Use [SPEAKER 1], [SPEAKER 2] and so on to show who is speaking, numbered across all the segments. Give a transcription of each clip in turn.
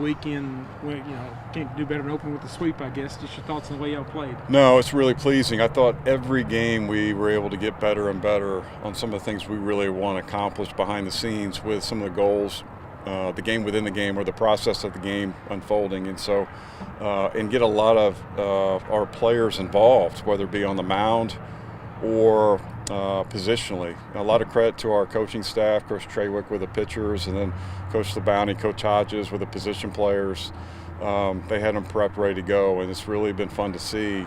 [SPEAKER 1] weekend. Can't do better than open with the sweep, I guess. Just your thoughts on the way y'all played.
[SPEAKER 2] No, it's really pleasing. I thought every game we were able to get better and better on some of the things we really want to accomplish behind the scenes with some of the goals, the game within the game or the process of the game unfolding. And so, and get a lot of our players involved, whether it be on the mound or positionally. A lot of credit to our coaching staff, Coach Trawick with the pitchers, and then Coach LeBounty, Coach Hodges with the position players. They had them prepped, ready to go, and it's really been fun to see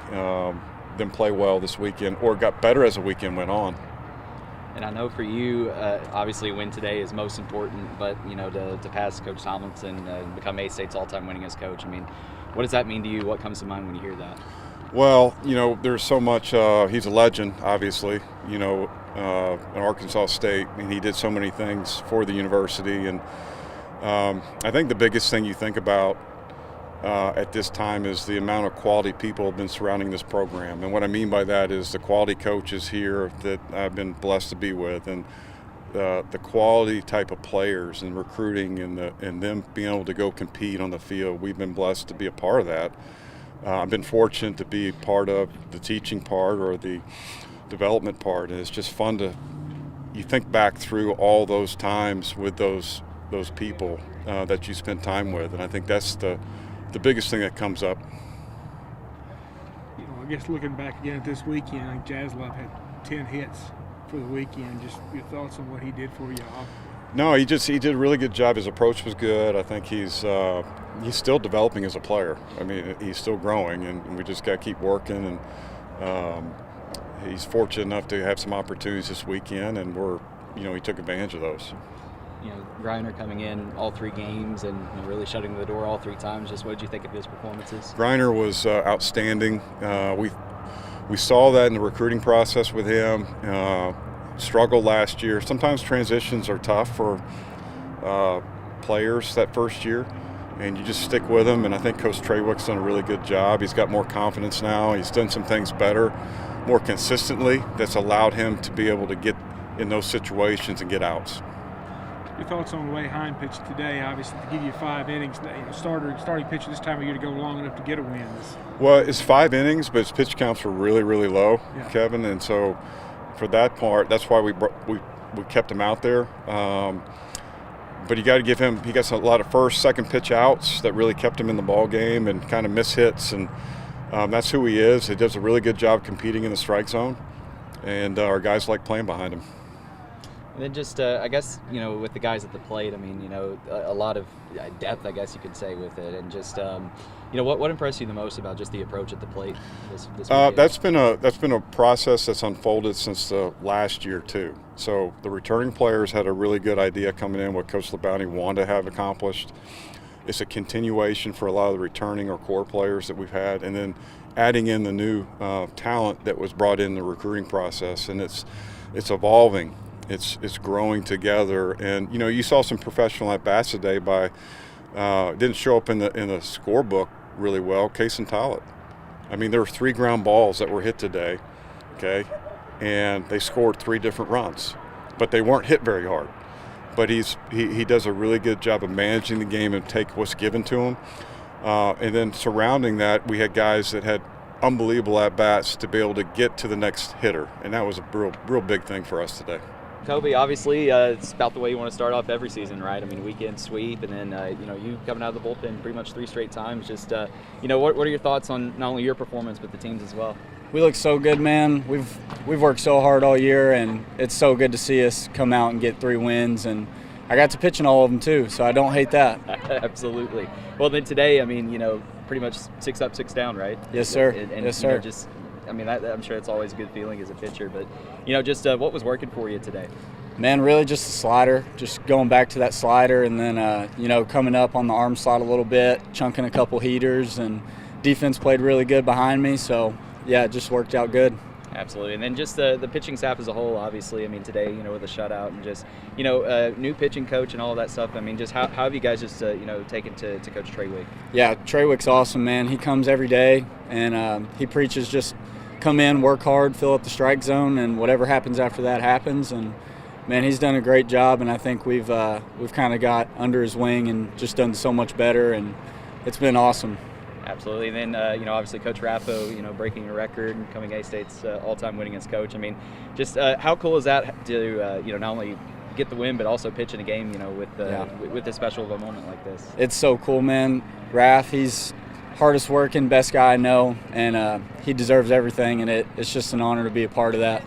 [SPEAKER 2] them play well this weekend, or got better as the weekend went on.
[SPEAKER 3] And I know for you, obviously a win today is most important, but, to pass Coach Tomlinson and become A-State's all-time winningest coach, I mean, what does that mean to you? What comes to mind when you hear that?
[SPEAKER 2] Well, there's so much. He's a legend, obviously, in Arkansas State, and he did so many things for the university. And I think the biggest thing you think about at this time is the amount of quality people have been surrounding this program. And what I mean by that is the quality coaches here that I've been blessed to be with, and the quality type of players and recruiting and them being able to go compete on the field. We've been blessed to be a part of that. I've been fortunate to be part of the teaching part or the development part, and it's just fun you think back through all those times with those people that you spent time with, and I think that's the biggest thing that comes up.
[SPEAKER 1] I guess looking back again at this weekend, I think Jaslov had 10 hits for the weekend. Just your thoughts on what he did for y'all?
[SPEAKER 2] No, he did a really good job. His approach was good. I think he's still developing as a player. I mean, he's still growing, and we just got to keep working. And he's fortunate enough to have some opportunities this weekend, and he took advantage of those.
[SPEAKER 3] Greiner coming in all 3 games and really shutting the door all 3 times. Just what did you think of his performances?
[SPEAKER 2] Greiner was outstanding. We saw that in the recruiting process with him. Struggled last year. Sometimes transitions are tough for players that first year, and you just stick with them. And I think Coach Trawick's done a really good job. He's got more confidence now. He's done some things better, more consistently. That's allowed him to be able to get in those situations and get outs.
[SPEAKER 1] Your thoughts on the way Hine pitched today? Obviously, to give you 5 innings, starting pitcher this time of year to go long enough to get a win.
[SPEAKER 2] Well, it's 5 innings, but his pitch counts were really, really low, yeah. Kevin, and so. For that part, that's why we kept him out there. But you got to give him. He got a lot of first, second pitch outs that really kept him in the ball game and kind of miss hits, and that's who he is. He does a really good job competing in the strike zone, and our guys like playing behind him.
[SPEAKER 3] And then just, I guess, with the guys at the plate, I mean, a lot of depth, I guess you could say, with it. And just, what impressed you the most about just the approach at the plate this weekend?
[SPEAKER 2] That's been a process that's unfolded since the last year, too. So the returning players had a really good idea coming in what Coach LeBounty wanted to have accomplished. It's a continuation for a lot of the returning or core players that we've had, and then adding in the new talent that was brought in the recruiting process. And it's evolving. It's growing together, and you saw some professional at bats today by didn't show up in the scorebook really well. Case and Tollett. I mean, there were 3 ground balls that were hit today, okay, and they scored 3 different runs, but they weren't hit very hard. But he does a really good job of managing the game and take what's given to him, and then surrounding that, we had guys that had unbelievable at bats to be able to get to the next hitter, and that was a real big thing for us today.
[SPEAKER 3] Kobe, obviously, it's about the way you want to start off every season, right? I mean, weekend sweep, and then, you coming out of the bullpen pretty much 3 straight times. Just, what are your thoughts on not only your performance, but the team's as well?
[SPEAKER 4] We look so good, man. We've worked so hard all year, and it's so good to see us come out and get 3 wins. And I got to pitch in all of them, too, so I don't hate that.
[SPEAKER 3] Absolutely. Well, then today, I mean, pretty much 6 up, 6 down, right?
[SPEAKER 4] Yes, sir.
[SPEAKER 3] And
[SPEAKER 4] yes, sir.
[SPEAKER 3] I'm sure it's always a good feeling as a pitcher, but, just what was working for you today?
[SPEAKER 4] Man, really just the slider, just going back to that slider, and then, coming up on the arm slot a little bit, chunking a couple heaters, and defense played really good behind me, so, yeah, it just worked out good.
[SPEAKER 3] Absolutely. And then just the pitching staff as a whole, obviously, I mean, today, with a shutout and just, new pitching coach and all of that stuff, I mean, just how have you guys just, taken to Coach Trawick?
[SPEAKER 4] Yeah, Trawick's awesome, man. He comes every day, and he preaches just come in, work hard, fill up the strike zone, and whatever happens after that happens. And man, he's done a great job, and I think we've kind of got under his wing and just done so much better, and it's been awesome.
[SPEAKER 3] Absolutely. And then, obviously Coach Raffo, breaking a record and becoming A-State's all-time winningest coach. I mean, just how cool is that to, not only get the win but also pitch in a game, with a special of a moment like this?
[SPEAKER 4] It's so cool, man. Raff, he's hardest working, best guy I know, and he deserves everything, and it's just an honor to be a part of that.